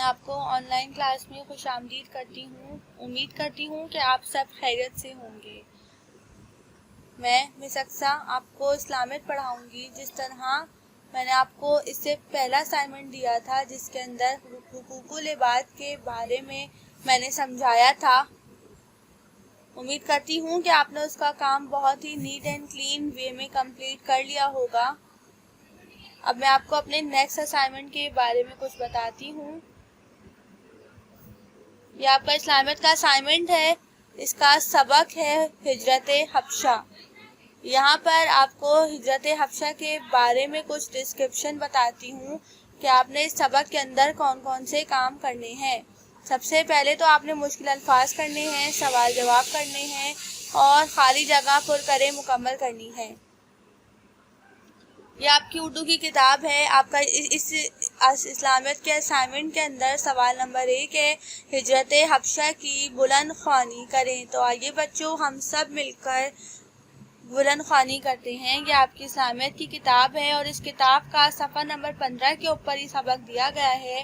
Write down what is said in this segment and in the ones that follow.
آپ کو on line class میں خوش آمدید کرتی ہوں۔ امید کرتی ہوں کہ آپ سب خیریت سے ہوں گے۔ میں مس اقصیٰ آپ کو اسلامک پڑھاؤں گی، جس طرح میں نے آپ کو اس سے پہلا اسائنمنٹ دیا تھا جس کے اندر حقوق العباد کے بارے میں نے سمجھایا تھا۔ امید کرتی ہوں کہ آپ نے اس کا کام بہت ہی نیٹ اینڈ کلین وے میں کمپلیٹ کر لیا ہوگا۔ اب میں آپ کو اپنے نیکسٹ اسائنمنٹ کے بارے میں کچھ بتاتی ہوں۔ یہ آپ کا اسلامک کا اسائنمنٹ ہے، اس کا سبق ہے ہجرت حبشہ۔ یہاں پر آپ کو ہجرت حبشہ کے بارے میں کچھ ڈسکرپشن بتاتی ہوں کہ آپ نے اس سبق کے اندر کون کون سے کام کرنے ہیں۔ سب سے پہلے تو آپ نے مشکل الفاظ کرنے ہیں، سوال جواب کرنے ہیں اور خالی جگہ پر کرے مکمل کرنی ہے۔ یہ آپ کی اردو کی کتاب ہے۔ آپ کا اس اسلامیت کے اسائنمنٹ کے اندر سوال نمبر 1 ہے، ہجرت حبشہ کی بلند خوانی کریں۔ تو آئیے بچوں ہم سب مل کر بلند خوانی کرتے ہیں۔ یہ آپ کی اسلامیت کی کتاب ہے اور اس کتاب کا صفحہ نمبر 15 کے اوپر یہ سبق دیا گیا ہے۔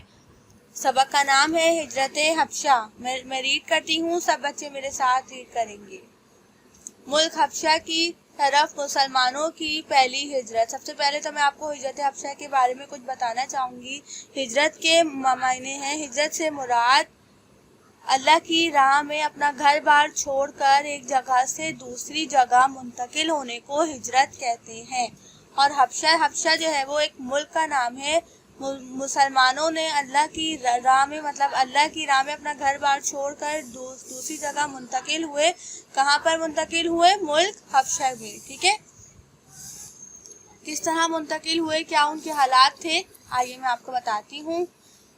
سبق کا نام ہے ہجرت حبشہ۔ میں ریڈ کرتی ہوں، سب بچے میرے ساتھ ریڈ کریں گے۔ ملک حبشہ کی طرف مسلمانوں کی پہلی ہجرت۔ سب سے پہلے تو میں آپ کو ہجرت حبشہ کے بارے میں کچھ بتانا چاہوں گی۔ ہجرت کے معنی ہیں، ہجرت سے مراد اللہ کی راہ میں اپنا گھر بار چھوڑ کر ایک جگہ سے دوسری جگہ منتقل ہونے کو ہجرت کہتے ہیں۔ اور حبشہ جو ہے وہ ایک ملک کا نام ہے۔ مسلمانوں نے اللہ کی راہ میں اپنا گھر بار چھوڑ کر دوسری جگہ منتقل ہوئے۔ کہاں پر منتقل ہوئے؟ ملک حبشہ میں، ٹھیک ہے۔ کس طرح منتقل ہوئے، کیا ان کے حالات تھے، آئیے میں آپ کو بتاتی ہوں۔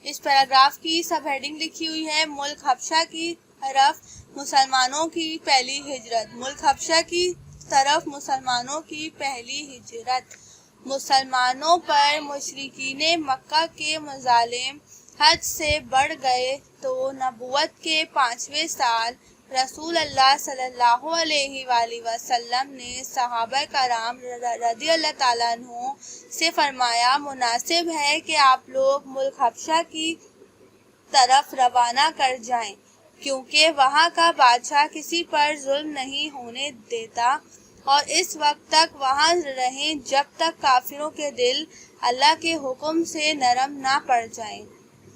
اس پیراگراف کی سب ہیڈنگ لکھی ہوئی ہے، ملک حبشہ کی طرف مسلمانوں کی پہلی ہجرت۔ ملک حبشہ کی طرف مسلمانوں کی پہلی ہجرت۔ مسلمانوں پر مشرکین مکہ کے مظالم حد سے بڑھ گئے تو نبوت کے 5ویں سال رسول اللہ صلی اللہ علیہ وآلہ وسلم نے صحابہ کرام رضی اللہ تعالیٰ عنہ سے فرمایا، مناسب ہے کہ آپ لوگ ملک حبشہ کی طرف روانہ کر جائیں، کیونکہ وہاں کا بادشاہ کسی پر ظلم نہیں ہونے دیتا، اور اس وقت تک وہاں رہیں جب تک کافروں کے دل اللہ کے حکم سے نرم نہ پڑ جائیں۔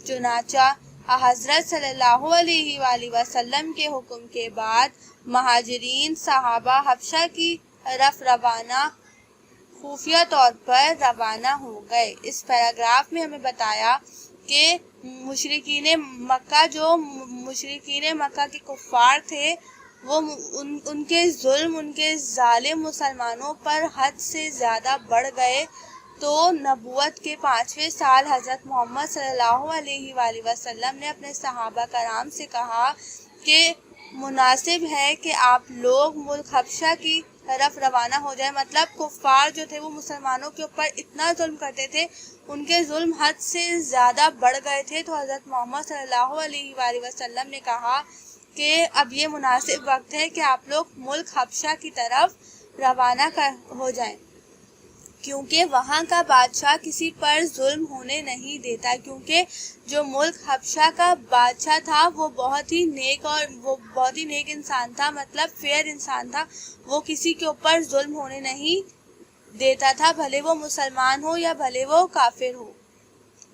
چنانچہ حضرت صلی اللہ علیہ وآلہ وسلم کے حکم کے بعد مہاجرین صحابہ حبشہ کی طرف خفیہ طور پر روانہ ہو گئے۔ اس پیراگراف میں ہمیں بتایا کہ مشرکین مکہ کے کفار تھے، وہ ان کے ظلم، ان کے ظالم مسلمانوں پر حد سے زیادہ بڑھ گئے تو نبوت کے 5ویں سال حضرت محمد صلی اللہ علیہ وآلہ وسلم نے اپنے صحابہ کرام سے کہا کہ مناسب ہے کہ آپ لوگ ملک حبشہ کی طرف روانہ ہو جائیں۔ مطلب کفار جو تھے وہ مسلمانوں کے اوپر اتنا ظلم کرتے تھے، ان کے ظلم حد سے زیادہ بڑھ گئے تھے، تو حضرت محمد صلی اللہ علیہ وآلہ وسلم نے کہا کہ اب یہ مناسب وقت ہے کہ آپ لوگ ملک حبشہ کی طرف روانہ ہو جائیں، کیونکہ وہاں کا بادشاہ کسی پر ظلم ہونے نہیں دیتا۔ کیونکہ جو ملک حبشہ کا بادشاہ تھا وہ بہت ہی نیک انسان تھا، مطلب فیئر انسان تھا، وہ کسی کے اوپر ظلم ہونے نہیں دیتا تھا، بھلے وہ مسلمان ہو یا بھلے وہ کافر ہو۔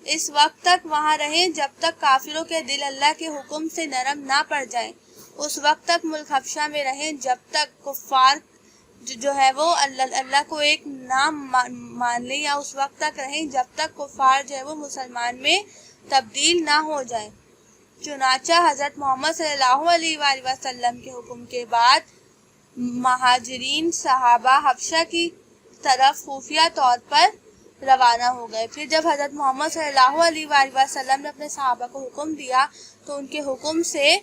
اس وقت تک وہاں رہیں جب تک کافروں کے دل اللہ کے حکم سے نرم نہ پڑ جائیں۔ اس وقت تک ملک حبشہ میں رہیں جب تک کفار جو ہے وہ اللہ کو ایک نام مان لیں، یا اس وقت تک رہیں جب تک کفار جو ہے وہ مسلمان میں تبدیل نہ ہو جائیں۔ چنانچہ حضرت محمد صلی اللہ علیہ وآلہ وسلم کے حکم کے بعد مہاجرین صحابہ حبشہ کی طرف خفیہ طور پر روانہ ہو گئے۔ پھر جب حضرت محمد صلی اللہ علیہ وآلہ وسلم نے اپنے صحابہ کو حکم دیا تو ان کے حکم سے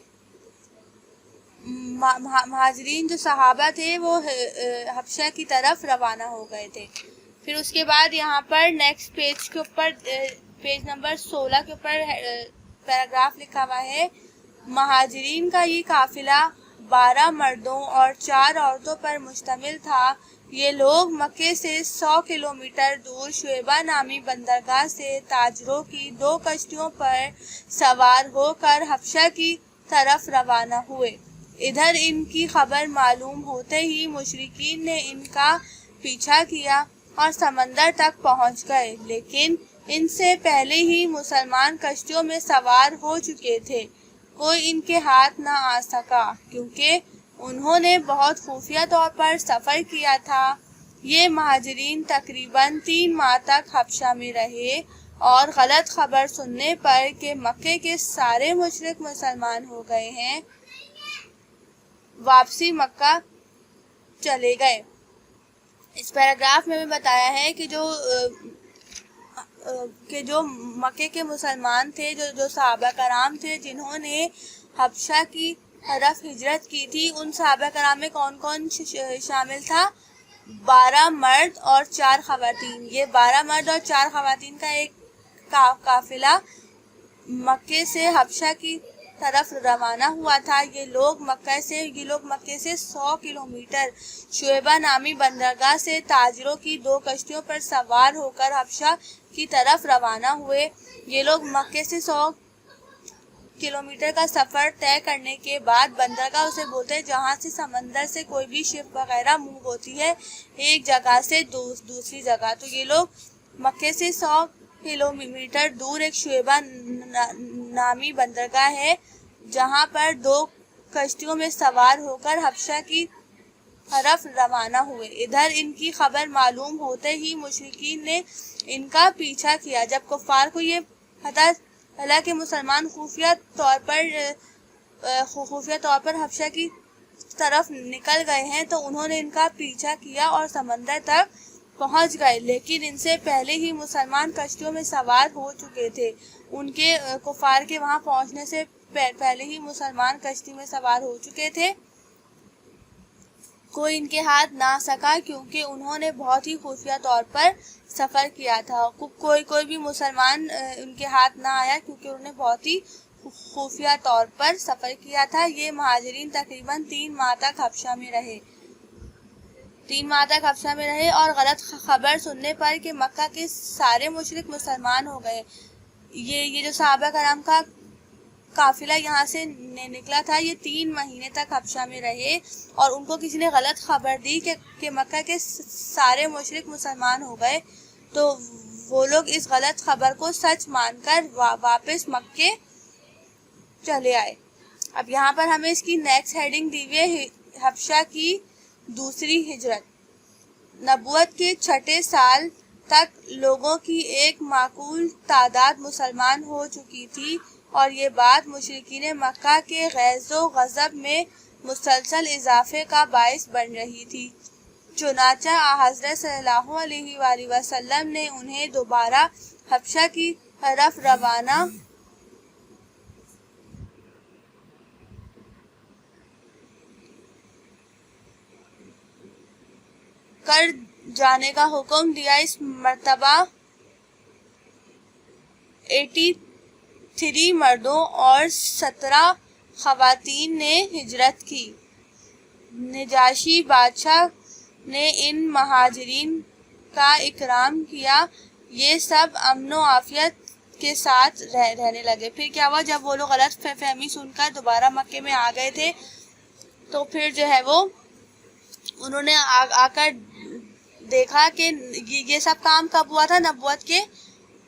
مہاجرین جو صحابہ تھے وہ حبشہ کی طرف روانہ ہو گئے تھے۔ پھر اس کے بعد یہاں پر نیکسٹ پیج کے اوپر پیج نمبر 16 کے اوپر پیراگراف لکھا ہوا ہے، مہاجرین کا یہ قافلہ 12 مردوں اور 4 عورتوں پر مشتمل تھا، یہ لوگ مکے سے 100 کلومیٹر دور شعیبہ نامی بندرگاہ سے تاجروں کی 2 کشتیوں پر سوار ہو کر حبشہ کی طرف روانہ ہوئے۔ ادھر ان کی خبر معلوم ہوتے ہی مشرکین نے ان کا پیچھا کیا اور سمندر تک پہنچ گئے، لیکن ان سے پہلے ہی مسلمان کشتیوں میں سوار ہو چکے تھے۔ کوئی ان کے ہاتھ نہ آ سکا کیونکہ انہوں نے بہت خفیہ طور پر سفر کیا تھا۔ یہ مہاجرین تقریباً 3 ماہ تک حبشہ میں رہے اور غلط خبر سننے پر کہ مکے کے سارے مشرک مسلمان ہو گئے ہیں، واپسی مکہ چلے گئے۔ اس پیراگراف میں بتایا ہے کہ جو مکے کے مسلمان تھے، جو صحابہ کرام تھے جنہوں نے حبشہ کی طرف ہجرت کی تھی، ان صحابہ کرام میں کون کون شامل تھا؟ 12 مرد اور 4 خواتین۔ یہ 12 مرد اور 4 خواتین کا ایک قافلہ مکے سے حبشہ کی طرف روانہ ہوا تھا۔ یہ لوگ مکے سے 100 کلومیٹر شعیبہ نامی بندرگاہ سے تاجروں کی 2 کشتیوں پر سوار ہو کر حبشہ کی طرف روانہ ہوئے۔ یہ لوگ مکے سے 100 کلومیٹر کا سفر طے کرنے کے بعد بندرگاہ اسے بولتے ہیں جہاں سے سمندر سے کوئی بھی شپ وغیرہ موو ہوتی ہے ایک جگہ سے دوسری جگہ۔ تو یہ لوگ مکے سے 100 کلومیٹر دور ایک شعیبہ نامی بندرگاہ ہے جہاں پر 2 کشتیوں میں سوار ہو کر حبشہ کی طرف روانہ ہوئے۔ ادھر ان کی خبر معلوم ہوتے ہی مشرکین نے ان کا پیچھا کیا۔ جب کفار کو یہ پتہ چلا کہ مسلمان خفیہ طور پر حبشہ کی طرف نکل گئے ہیں تو انہوں نے ان کا پیچھا کیا اور سمندر تک پہنچ گئے، لیکن ان سے پہلے ہی مسلمان کشتیوں میں سوار ہو چکے تھے۔ ان کے کفار کے وہاں پہنچنے سے پہلے ہی مسلمان کشتی میں سوار ہو چکے تھے۔ کوئی ان کے ہاتھ نہ سکا کیونکہ انہوں نے بہت ہی خفیہ طور پر سفر کیا تھا۔ کوئی بھی مسلمان ان کے ہاتھ نہ آیا کیونکہ انہوں نے بہت ہی خفیہ طور پر سفر کیا تھا۔ یہ مہاجرین تقریباً 3 ماہ تک حبشہ میں رہے اور غلط خبر سننے پر کہ مکہ کے سارے مشرک مسلمان ہو گئے۔ یہ جو صحابہ کرام کا قافلہ یہاں سے نکلا تھا، یہ 3 مہینے تک حبشہ میں رہے اور ان کو کسی نے غلط خبر دی کہ مکہ کے سارے مشرک مسلمان ہو گئے، تو وہ لوگ اس غلط خبر کو سچ مان کر واپس مکے چلے آئے۔ اب یہاں پر ہمیں اس کی نیکسٹ ہیڈنگ دی ہوئی ہے، حبشہ کی دوسری ہجرت۔ نبوت کے 6 سال تک لوگوں کی ایک معقول تعداد مسلمان ہو چکی تھی اور یہ بات مشرکین مکہ کے غیظ و غضب میں مسلسل اضافے کا باعث بن رہی تھی۔ چنانچہ حضرت صلی اللہ علیہ وآلہ وسلم نے انہیں دوبارہ حبشہ کی طرف روانہ کر جانے کا حکم دیا۔ اس مرتبہ 83 مردوں اور 17 خواتین نے ہجرت کی۔ نجاشی بادشاہ نے ان مہاجرین کا اکرام کیا، یہ سب امن و عافیت کے ساتھ رہنے لگے۔ پھر کیا ہوا، جب وہ لوگ غلط فہمی سن کر دوبارہ مکے میں آ گئے تھے تو پھر جو ہے وہ انہوں نے آ کر دیکھا کہ یہ سب کام کب ہوا تھا؟ نبوت کے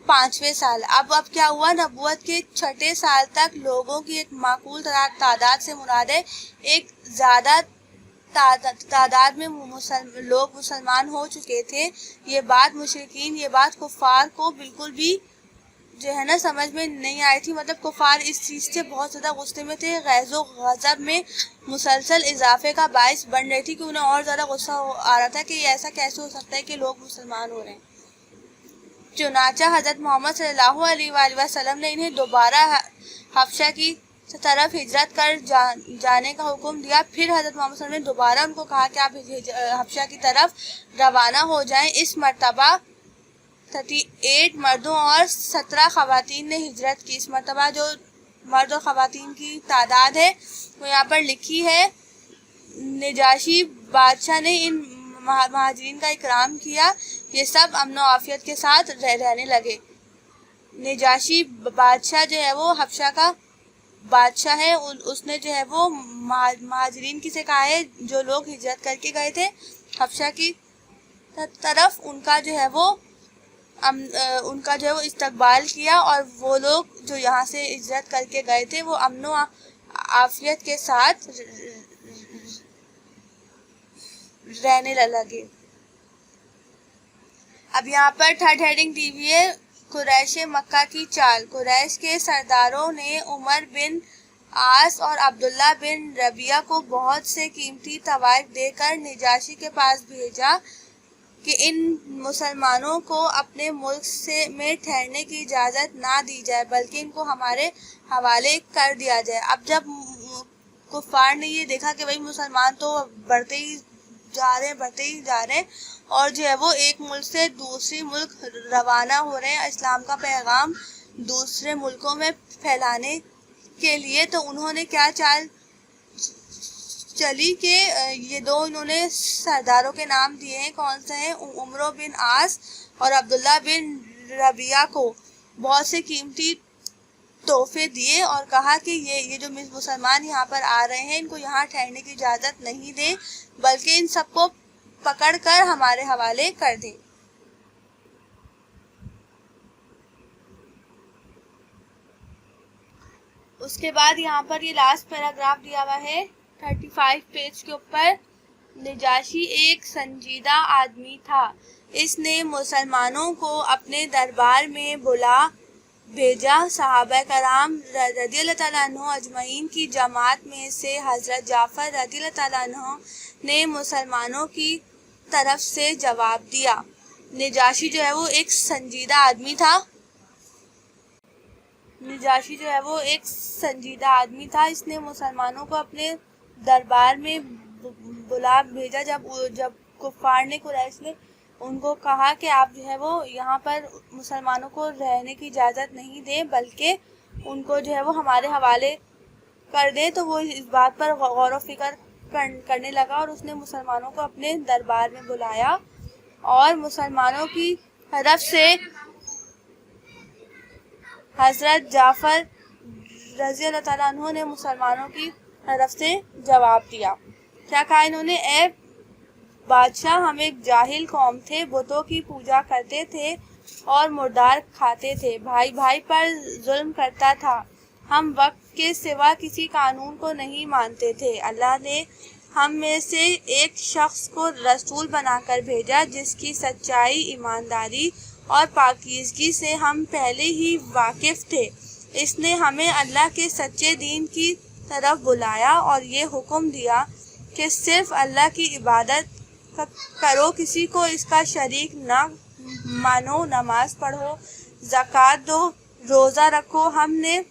5ویں سال۔ اب کیا ہوا، نبوت کے 6 سال تک لوگوں کی ایک معقول تعداد سے مراد ہے ایک زیادہ تعداد میں لوگ مسلمان ہو چکے تھے۔ یہ بات کفار کو بالکل بھی جو ہے نا سمجھ میں نہیں آئی تھی، مطلب کفار اس چیز سے بہت زیادہ غصے میں تھے، غیظ و غضب میں مسلسل اضافے کا باعث بن رہی تھی کہ انہیں اور زیادہ غصہ آ رہا تھا کہ یہ ایسا کیسے ہو سکتا ہے کہ لوگ مسلمان ہو رہے ہیں۔ چنانچہ حضرت محمد صلی اللہ علیہ وآلہ وسلم نے انہیں دوبارہ حبشہ کی طرف ہجرت کر جانے کا حکم دیا۔ پھر حضرت محمد صلی اللہ علیہ وسلم نے دوبارہ ان کو کہا کہ آپ حبشہ کی طرف روانہ ہو جائیں۔ اس مرتبہ 38 مردوں اور 17 خواتین نے ہجرت کی۔ اس مرتبہ جو مرد اور خواتین کی تعداد ہے وہ یہاں پر لکھی ہے۔ نجاشی بادشاہ نے ان مہاجرین کا اکرام کیا، یہ سب امن و عافیت کے ساتھ رہنے لگے۔ نجاشی بادشاہ جو ہے وہ حبشہ کا بادشاہ ہے، اس نے جو ہے وہ مہاجرین کی سے کہا ہے جو لوگ ہجرت کر کے گئے تھے حبشہ کی طرف، ان کا جو ہے وہ استقبال کیا، اور وہ لوگ جو یہاں سے ہجرت کر کے گئے تھے وہ امن و عافیت کے ساتھ رہنے لگے۔ اب یہاں پر تھرڈ ہیڈنگ دی ہوئی ہے قریش مکہ کی چال۔ قریش کے سرداروں نے عمر بن عاص اور عبداللہ بن ربیعہ کو بہت سے قیمتی تحائف دے کر نجاشی کے پاس بھیجا کہ ان مسلمانوں کو اپنے ملک میں ٹھہرنے کی اجازت نہ دی جائے بلکہ ان کو ہمارے حوالے کر دیا جائے۔ اب جب کفار نے یہ دیکھا کہ مسلمان تو بڑھتے ہی جا رہے ہیں اور جو ہے وہ ایک ملک سے دوسری ملک روانہ ہو رہے ہیں اسلام کا پیغام دوسرے ملکوں میں پھیلانے کے لیے، تو انہوں نے کیا چال چلی کہ یہ دو انہوں نے سرداروں کے نام دیے ہیں، کون سے ہیں، عمر بن عاص اور عبداللہ بن ربیعہ کو بہت سے قیمتی تحفے دیے اور کہا کہ یہ جو مسلمان یہاں پر آ رہے ہیں ان کو یہاں ٹھہرنے کی اجازت نہیں دیں بلکہ ان سب کو پکڑ کر ہمارے حوالے کر دیں۔ اس کے بعد یہاں پر یہ لاسٹ پیراگراف دیا ہوا ہے 35 پیج کے اوپر۔ نجاشی ایک سنجیدہ آدمی تھا، اس نے مسلمانوں کو اپنے دربار میں بلا بھیجا۔ صحابہ کرام رضی اللہ تعالیٰ عنہ اجمعین کی جماعت میں سے حضرت جعفر رضی اللہ تعالیٰ عنہ نے مسلمانوں کی طرف سے جواب دیا۔ نجاشی جو ہے وہ ایک سنجیدہ آدمی تھا، اس نے مسلمانوں کو اپنے دربار میں بلا بھیجا جب کفار نے قریش نے ان کو کہا کہ آپ جو ہے وہ یہاں پر مسلمانوں کو رہنے کی اجازت نہیں دیں بلکہ ان کو جو ہے وہ ہمارے حوالے کر دیں، تو وہ اس بات پر غور و فکر کرنے لگا اور اس نے مسلمانوں کو اپنے دربار میں بلایا اور مسلمانوں کی طرف سے حضرت جعفر رضی اللہ تعالیٰ عنہ نے مسلمانوں کی طرف سے جواب دیا۔ کیا کہا انہوں نے؟ اے بادشاہ، ہم ایک جاہل قوم تھے، بتوں کی پوجا کرتے تھے اور مردار کھاتے تھے، بھائی بھائی پر ظلم کرتا تھا، ہم وقت کے سوا کسی قانون کو نہیں مانتے تھے۔ اللہ نے ہم میں سے ایک شخص کو رسول بنا کر بھیجا جس کی سچائی، ایمانداری اور پاکیزگی سے ہم پہلے ہی واقف تھے۔ اس نے ہمیں اللہ کے سچے دین کی طرف بلایا اور یہ حکم دیا کہ صرف اللہ کی عبادت کرو، کسی کو اس کا شریک نہ مانو، نماز پڑھو، زکوٰۃ دو، روزہ رکھو۔ ہم نے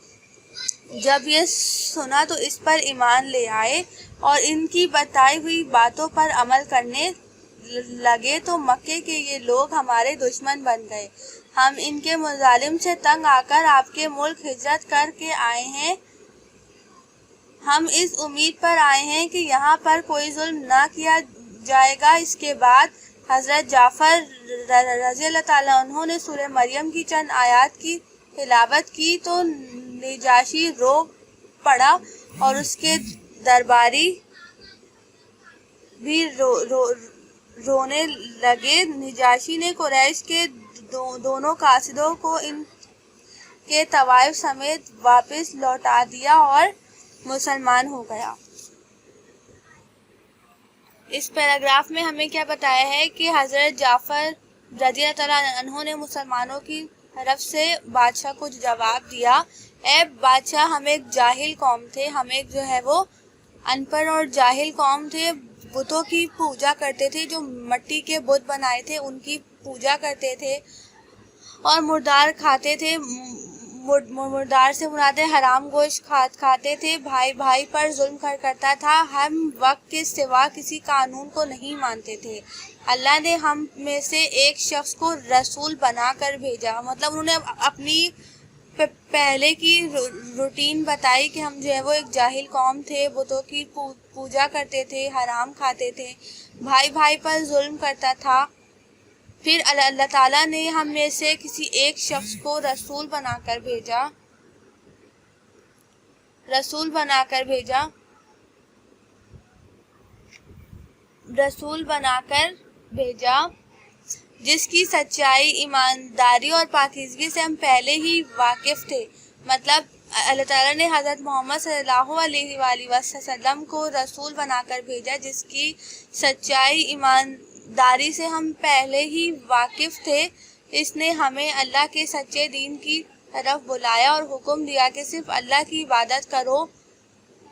جب یہ سنا تو اس پر ایمان لے آئے اور ان کی بتائی ہوئی باتوں پر عمل کرنے لگے، تو مکے کے یہ لوگ ہمارے دشمن بن گئے۔ ہم ان کے مظالم سے تنگ آ کر آپ کے ملک ہجرت کر کے آئے ہیں۔ ہم اس امید پر آئے ہیں کہ یہاں پر کوئی ظلم نہ کیا جائے گا۔ اس کے بعد حضرت جعفر رضی اللہ تعالیٰ عنہ نے سورہ مریم کی چند آیات کی تلاوت کی تو نجاشی رو پڑا اور اس کے درباری بھی رونے لگے۔ نجاشی نے قریش کے دونوں قاصدوں کو ان کے طوائف سمیت واپس لوٹا دیا اور مسلمان ہو گیا۔ اس پیراگراف میں ہمیں کیا بتایا ہے کہ حضرت جعفر رضی اللہ تعالیٰ عنہ نے مسلمانوں کی طرف سے بادشاہ کو جواب دیا، اے بادشاہ، ہم ایک جاہل قوم تھے، ہم ایک جو ہے وہ ان پڑھ اور جاہل قوم تھے، بتوں کی پوجا کرتے تھے، جو مٹی کے بت بنائے تھے ان کی پوجا کرتے تھے اور مردار کھاتے تھے۔ مردار سے مراد حرام گوشت کھاتے تھے، بھائی بھائی پر ظلم کرتا تھا، ہم وقت کے سوا کسی قانون کو نہیں مانتے تھے۔ اللہ نے ہم میں سے ایک شخص کو رسول بنا کر بھیجا، مطلب انہوں نے اپنی پہلے کی روٹین بتائی کہ ہم جو ہے وہ ایک جاہل قوم تھے، بتوں کی پوجا کرتے تھے، حرام کھاتے تھے، بھائی بھائی پر ظلم کرتا تھا۔ پھر اللہ تعالیٰ نے ہم میں سے کسی ایک شخص کو رسول بنا کر بھیجا جس کی سچائی، ایمانداری اور پاکیزگی سے ہم پہلے ہی واقف تھے۔ مطلب اللہ تعالیٰ نے حضرت محمد صلی اللہ علیہ وآلہ وسلم کو رسول بنا کر بھیجا جس کی سچائی، ایمانداری سے ہم پہلے ہی واقف تھے۔ اس نے ہمیں اللہ کے سچے دین کی طرف بلایا اور حکم دیا کہ صرف اللہ کی عبادت کرو،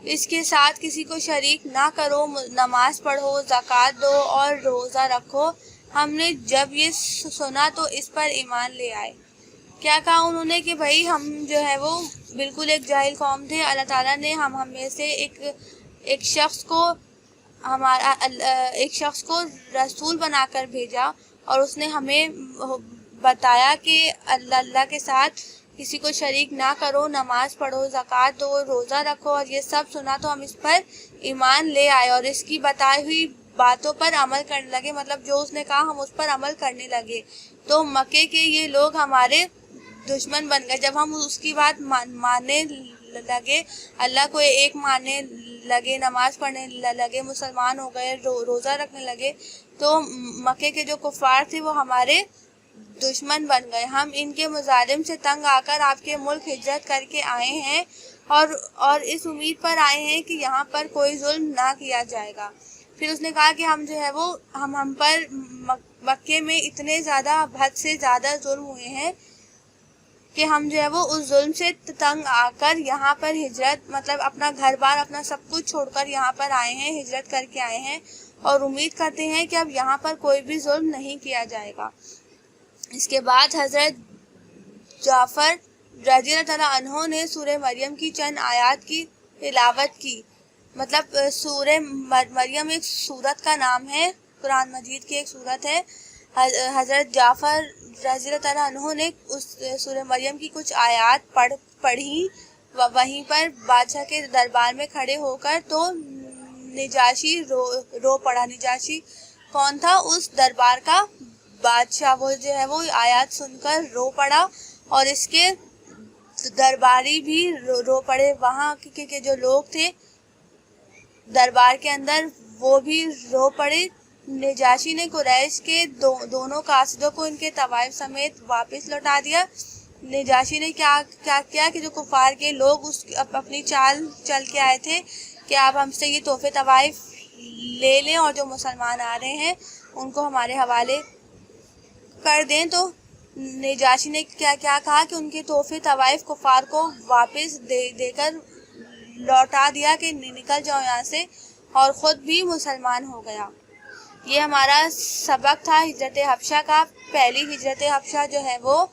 اس کے ساتھ کسی کو شریک نہ کرو، نماز پڑھو، زکوٰۃ دو اور روزہ رکھو۔ ہم نے جب یہ سنا تو اس پر ایمان لے آئے۔ کیا کہا انہوں نے کہ بھائی ہم جو ہے وہ بالکل ایک جاہل قوم تھے، اللہ تعالیٰ نے ہم میں سے ایک شخص کو رسول بنا کر بھیجا اور اس نے ہمیں بتایا کہ اللہ کے ساتھ کسی کو شریک نہ کرو، نماز پڑھو، زکوٰۃ دو، روزہ رکھو، اور یہ سب سنا تو ہم اس پر ایمان لے آئے اور اس کی بتائی ہوئی باتوں پر عمل کرنے لگے۔ مطلب جو اس نے کہا ہم اس پر عمل کرنے لگے۔ تو مکے کے یہ لوگ ہمارے دشمن بن گئے۔ جب ہم اس کی بات ماننے لگے، اللہ کو ایک ماننے لگے، نماز پڑھنے لگے، مسلمان ہو گئے، روزہ رکھنے لگے، تو مکے کے جو کفار تھے وہ ہمارے دشمن بن گئے۔ ہم ان کے مظالم سے تنگ آ کر آپ کے ملک ہجرت کر کے آئے ہیں اور اس امید پر آئے ہیں کہ یہاں پر کوئی ظلم نہ کیا جائے گا۔ پھر اس نے کہا کہ ہم جو ہے وہ ہم پر مکے میں اتنے زیادہ حد سے زیادہ ظلم ہوئے ہیں کہ ہم جو ہے وہ اس ظلم سے تنگ آ کر یہاں پر ہجرت، مطلب اپنا گھر بار، اپنا سب کچھ چھوڑ کر یہاں پر آئے ہیں، ہجرت کر کے آئے ہیں اور امید کرتے ہیں کہ اب یہاں پر کوئی بھی ظلم نہیں کیا جائے گا۔ اس کے بعد حضرت جعفر رضی اللہ تعالیٰ عنہ نے سورہ مریم کی چند آیات کی تلاوت کی۔ مطلب سورہ مریم ایک سورت کا نام ہے، قرآن مجید کی ایک سورت ہے۔ حضرت جعفر رضی اللہ تعالیٰ عنہ نے اس سورہ مریم کی کچھ آیات پڑھی، وہیں پر بادشاہ کے دربار میں کھڑے ہو کر تو نجاشی رو پڑا۔ نجاشی کون تھا؟ اس دربار کا بادشاہ۔ وہ جو ہے وہ آیات سن کر رو پڑا اور اس کے درباری بھی رو پڑے۔ وہاں کے جو لوگ تھے دربار کے اندر وہ بھی رو پڑے۔ نجاشی نے قریش کے دونوں قاصدوں کو ان کے طوائف سمیت واپس لوٹا دیا۔ نجاشی نے کیا کیا کہ جو کفار کے لوگ اپنی چال چل کے آئے تھے کہ آپ ہم سے یہ تحفے طوائف لے لیں اور جو مسلمان آ رہے ہیں ان کو ہمارے حوالے کر دیں، تو نجاشی نے کیا کہا کہ ان کے تحفے طوائف کفار کو واپس دے کر لوٹا دیا کہ نکل جاؤ یہاں سے، اور خود بھی مسلمان ہو گیا۔ یہ ہمارا سبق تھا ہجرت حبشہ کا۔ پہلی ہجرت حبشہ جو ہے وہ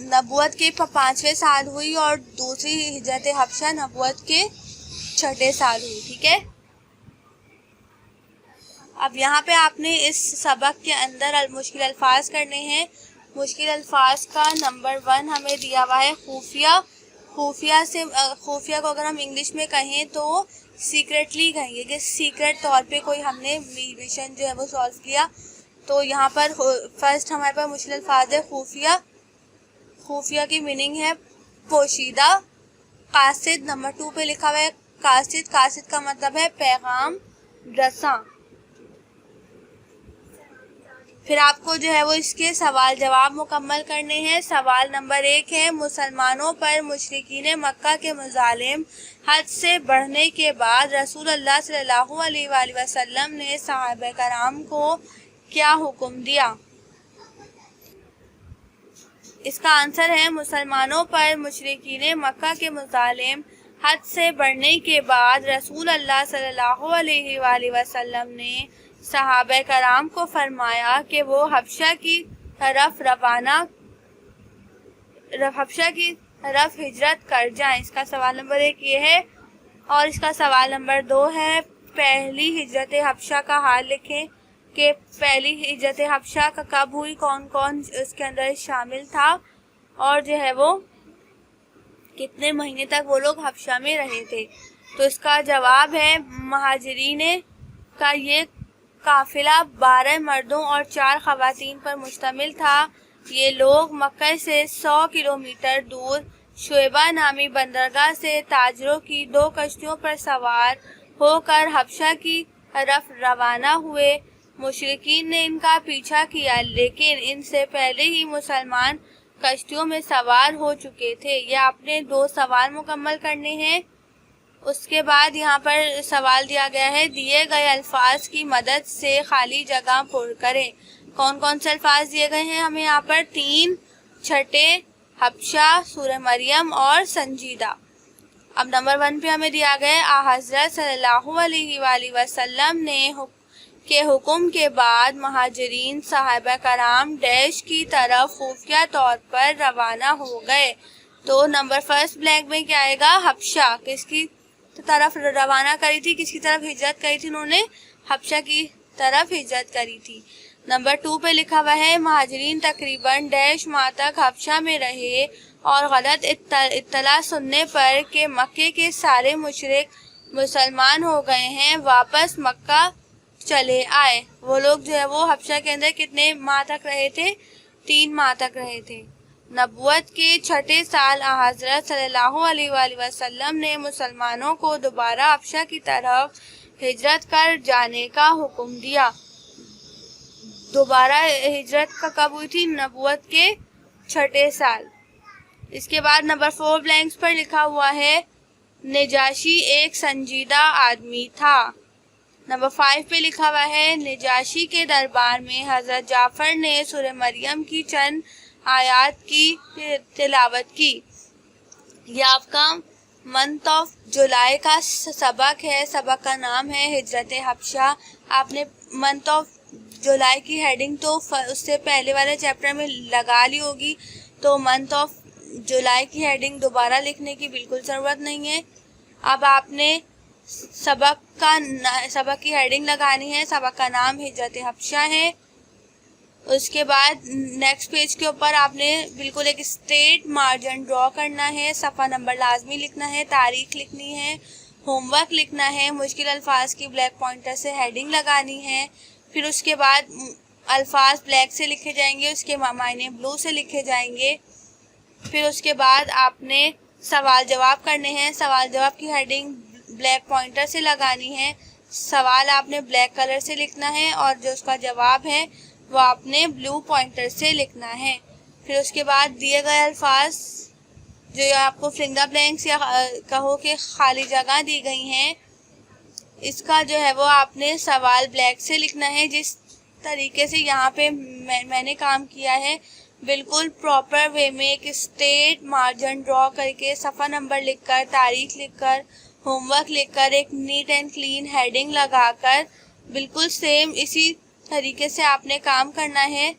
نبوت کے 5ویں سال ہوئی اور دوسری ہجرت حبشہ نبوت کے 6 سال ہوئی۔ ٹھیک ہے، اب یہاں پہ آپ نے اس سبق کے اندر مشکل الفاظ کرنے ہیں۔ مشکل الفاظ کا نمبر 1 ہمیں دیا ہوا ہے خفیہ۔ خفیہ کو اگر ہم انگلش میں کہیں تو سیکریٹلی کہیں گے کہ سیکریٹ طور پہ کوئی ہم نے مشن جو ہے وہ سالو کیا۔ تو یہاں پر فرسٹ ہمارے پاس مشکل الفاظ ہے خفیہ۔ خفیہ کی میننگ ہے پوشیدہ۔ قاصد نمبر 2 پہ لکھا ہوا ہے قاصد۔ قاصد کا مطلب ہے پیغام رساں۔ پھر آپ کو جو ہے وہ اس کے سوال جواب مکمل کرنے ہیں۔ سوال نمبر 1 ہے مسلمانوں پر مشرکین مکہ کے مظالم حد سے بڑھنے کے بعد رسول اللہ صلی اللہ علیہ وآلہ وسلم نے صحابہ کرام کو کیا حکم دیا؟ اس کا آنسر ہے مسلمانوں پر مشرکین مکہ کے مظالم حد سے بڑھنے کے بعد رسول اللہ صلی اللہ علیہ وآلہ وسلم نے صحابہ کرام کو فرمایا کہ وہ حبشہ کی طرف ہجرت کر جائیں۔ اس کا سوال نمبر 1 یہ ہے، اور اس کا سوال نمبر 2 ہے پہلی ہجرت حبشہ کا حال لکھیں۔ کہ پہلی ہجرت حبشہ کا کب ہوئی، کون کون اس کے اندر شامل تھا، اور جو ہے وہ کتنے مہینے تک وہ لوگ حبشہ میں رہے تھے۔ تو اس کا جواب ہے مہاجرین کا یہ قافلہ 12 مردوں اور 4 خواتین پر مشتمل تھا۔ یہ لوگ مکہ سے 100 کلومیٹر دور شعیبہ نامی بندرگاہ سے تاجروں کی 2 کشتیوں پر سوار ہو کر حبشہ کی طرف روانہ ہوئے۔ مشرکین نے ان کا پیچھا کیا، لیکن ان سے پہلے ہی مسلمان کشتیوں میں سوار ہو چکے تھے۔ یہ آپ نے 2 سوال مکمل کرنے ہیں۔ اس کے بعد یہاں پر سوال دیا گیا ہے، دیے گئے الفاظ کی مدد سے خالی جگہ پر کریں۔ کون کون سے الفاظ دیے گئے ہیں ہمیں یہاں پر؟ 3 چھٹے، حبشہ، سورہ مریم اور سنجیدہ۔ اب نمبر 1 پہ ہمیں دیا گیا ہے، حضرت صلی اللہ علیہ وآلہ وسلم نے کے حکم کے بعد مہاجرین صحابہ کرام ڈیش کی طرف خفیہ طور پر روانہ ہو گئے۔ تو نمبر 1 بلینک میں کیا آئے گا؟ حبشہ۔ کس کی طرف روانہ کری تھی، کس کی طرف ہجرت کری تھی؟ انہوں نے حبشہ کی طرف ہجرت کری تھی۔ نمبر 2 پہ لکھا ہوا ہے، مہاجرین تقریباً ڈیش ماہ تک حبشہ میں رہے اور غلط اطلاع سننے پر کہ مکے کے سارے مشرک مسلمان ہو گئے ہیں واپس مکہ چلے آئے۔ وہ لوگ جو ہے وہ حبشہ کے اندر کتنے ماہ تک رہے تھے؟ 3 ماہ تک رہے تھے۔ نبوت کے 6 سال حضرت صلی اللہ علیہ وآلہ وسلم نے مسلمانوں کو دوبارہ حبشہ کی طرف ہجرت کر جانے کا حکم دیا۔ دوبارہ ہجرت کا کب ہوئی تھی؟ نبوت کے 6 سال۔ اس کے بعد نمبر 4 بلینکس پر لکھا ہوا ہے، نجاشی ایک سنجیدہ آدمی تھا۔ نمبر 5 پہ لکھا ہوا ہے، نجاشی کے دربار میں حضرت جعفر نے سورہ مریم کی چند آیات کی تلاوت کی۔ یہ آپ کا منتھ آف جولائی کا سبق ہے۔ سبق کا نام ہے ہجرت حبشہ۔ آپ نے منتھ آف جولائی کی ہیڈنگ تو اس سے پہلے والے چیپٹر میں لگا لی ہوگی، تو منتھ آف جولائی کی ہیڈنگ دوبارہ لکھنے کی بالکل ضرورت نہیں ہے۔ اب آپ نے سبق کی ہیڈنگ لگانی ہے۔ سبق کا نام ہجرت حبشہ ہے۔ اس کے بعد نیکسٹ پیج کے اوپر آپ نے بالکل ایک اسٹریٹ مارجن ڈرا کرنا ہے، صفحہ نمبر لازمی لکھنا ہے، تاریخ لکھنی ہے، ہوم ورک لکھنا ہے، مشکل الفاظ کی بلیک پوائنٹر سے ہیڈنگ لگانی ہے۔ پھر اس کے بعد الفاظ بلیک سے لکھے جائیں گے، اس کے معنی بلو سے لکھے جائیں گے۔ پھر اس کے بعد آپ نے سوال جواب کرنے ہیں۔ سوال جواب کی ہیڈنگ بلیک پوائنٹر سے لگانی ہے، سوال آپ نے بلیک کلر سے لکھنا ہے اور جو اس کا جواب ہے وہ آپ نے بلو پوائنٹر سے لکھنا ہے۔ پھر اس کے بعد دیے گئے الفاظ جو آپ کو فلنگ دا بلینکس یا کہو کہ خالی جگہ دی گئی ہیں، اس کا جو ہے وہ آپ نے سوال بلیک سے لکھنا ہے۔ جس طریقے سے یہاں پہ میں نے کام کیا ہے، بالکل پراپر وے میں ایک اسٹریٹ مارجن ڈرا کر کے صفحہ نمبر لکھ کر، تاریخ لکھ کر، ہوم ورک لکھ کر، ایک نیٹ اینڈ کلین ہیڈنگ لگا کر بالکل سیم اسی طریقے سے آپ نے کام کرنا ہے۔